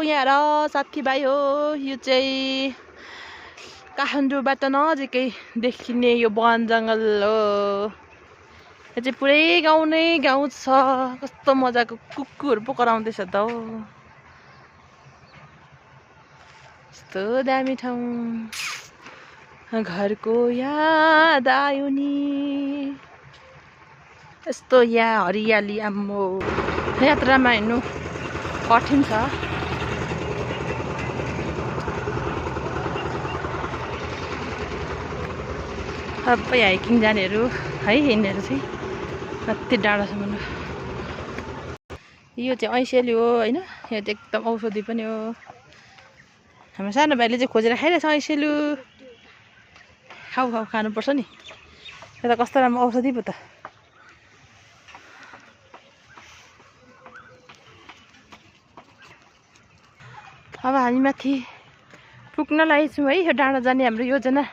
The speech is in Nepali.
यहाँ र साथीभाइ हो यो चाहिँ काठमाडौँबाट नजिकै देखिने यो वन जङ्गल हो। यो चाहिँ पुरै गाउँ नै गाउँ छ। कस्तो मजाको कुकुरहरू पो कराउँदैछ त हौ। कस्तो दामी ठाउँ घरको याद आयो नि। यस्तो यहाँ हरियाली आम्मो यात्रामा हिँड्नु कठिन छ। सबै हाइकिङ जानेहरू है हिँड्नेहरू चाहिँ कति डाँडासम्म। यो चाहिँ ऐसेली हो होइन। यो चाहिँ एकदम औषधि पनि हो। हाम्रो सानो भाइले चाहिँ खोजेर खाइरहेछ ऐसेलु। खाऊ खाऊ खानुपर्छ नि। यो त कस्तो राम्रो औषधि पो त। अब हामी माथि पुग्न लागेछौँ है। यो डाँडा जाने हाम्रो योजना